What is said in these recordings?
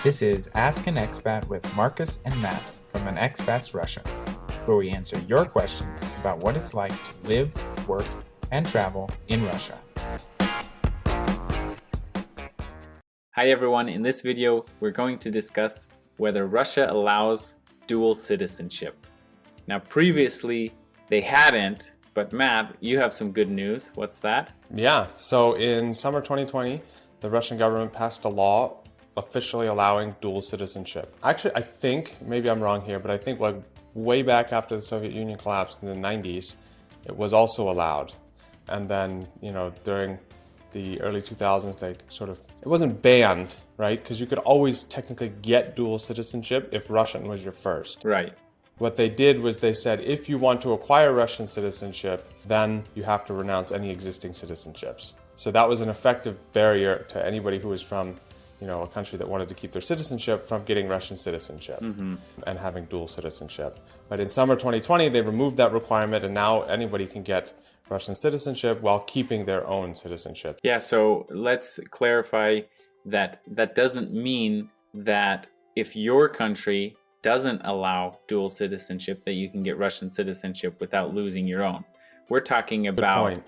This is Ask an Expat with Marcus and Matt from An Expat's Russia, where we answer your questions about what it's like to live, work, and travel in Russia. Hi everyone, in this video we're going to discuss whether Russia allows dual citizenship. Now previously they hadn't, but Matt, you have some good news. What's that? Yeah, so in summer 2020, the Russian government passed a law officially allowing dual citizenship. Actually, I think, maybe I'm wrong here, but I think like way back after the Soviet Union collapsed in the 90s, it was also allowed. And then, during the early 2000s, they it wasn't banned, right? Because you could always technically get dual citizenship if Russian was your first. Right. What they did was they said, if you want to acquire Russian citizenship, then you have to renounce any existing citizenships. So that was an effective barrier to anybody who was from, a country that wanted to keep their citizenship from getting Russian citizenship and having dual citizenship. But in summer 2020, they removed that requirement, and now anybody can get Russian citizenship while keeping their own citizenship. Yeah, so let's clarify that that doesn't mean that if your country doesn't allow dual citizenship that you can get Russian citizenship without losing your own. We're talking about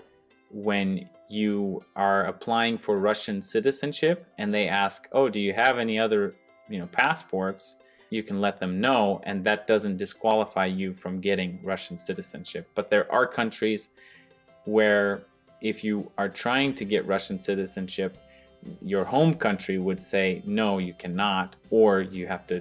when you are applying for Russian citizenship and they ask, oh, do you have any other passports? You can let them know, and that doesn't disqualify you from getting Russian citizenship. But there are countries where if you are trying to get Russian citizenship, your home country would say, no, you cannot, or you have to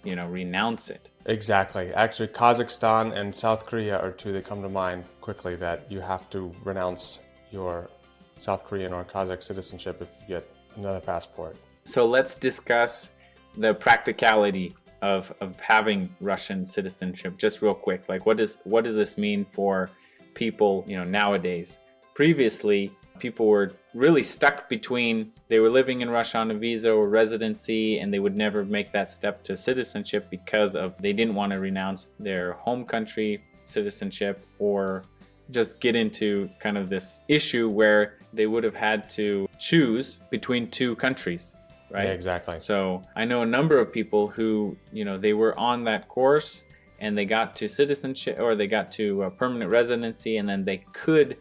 renounce it. Exactly. Actually, Kazakhstan and South Korea are two that come to mind quickly, that you have to renounce your South Korean or Kazakh citizenship if you get another passport. So let's discuss the practicality of having Russian citizenship just real quick. Like what does this mean for people nowadays? Previously, people were really stuck between, they were living in Russia on a visa or residency, and they would never make that step to citizenship because they didn't want to renounce their home country citizenship or just get into kind of this issue where they would have had to choose between two countries, right? Yeah, exactly. So I know a number of people who, they were on that course and they got to citizenship, or they got to permanent residency, and then they could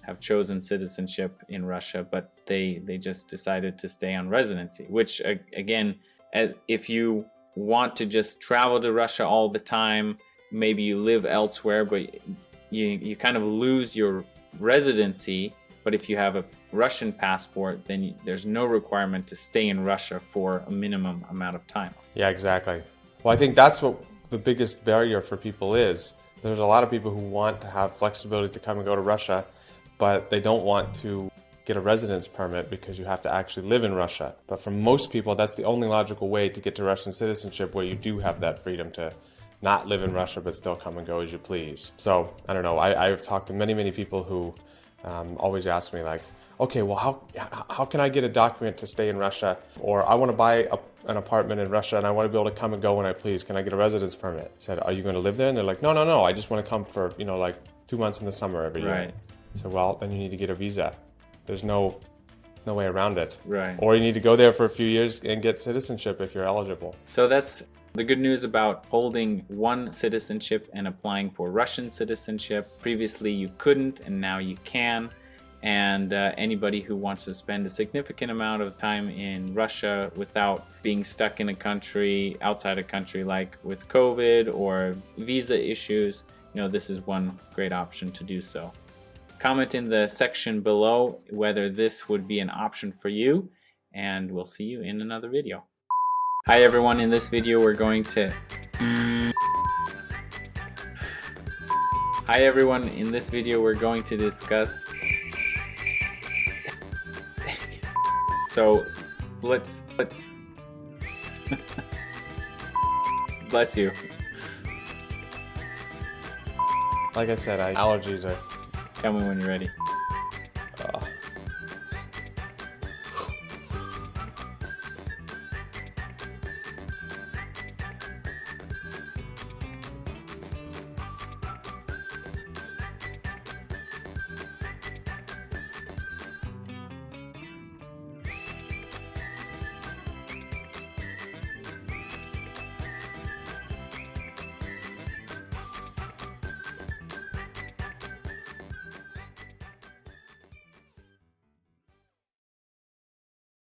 have chosen citizenship in Russia, but they just decided to stay on residency, which again, if you want to just travel to Russia all the time, maybe you live elsewhere, but you kind of lose your residency. But if you have a Russian passport, then there's no requirement to stay in Russia for a minimum amount of time. Yeah, exactly. Well, I think that's what the biggest barrier for people is. There's a lot of people who want to have flexibility to come and go to Russia, but they don't want to get a residence permit because you have to actually live in Russia. But for most people, that's the only logical way to get to Russian citizenship, where you do have that freedom to not live in Russia but still come and go as you please. So I don't know, I've talked to many people who always ask me like, okay, well how can I get a document to stay in Russia? Or I want to buy an apartment in Russia and I want to be able to come and go when I please. Can I get a residence permit? I said, are you going to live there? And they're like, no, I just want to come for like 2 months in the summer every year. Right. So well, then you need to get a visa. There's no way around it. Right. Or you need to go there for a few years and get citizenship if you're eligible. So that's the good news about holding one citizenship and applying for Russian citizenship. Previously you couldn't, and now you can. And anybody who wants to spend a significant amount of time in Russia without being stuck in a country, outside a country, like with COVID or visa issues, this is one great option to do so. Comment in the section below whether this would be an option for you, and we'll see you in another video. Hi everyone, in this video we're going to discuss so let's bless you. Like I said, allergies are... Tell me when you're ready.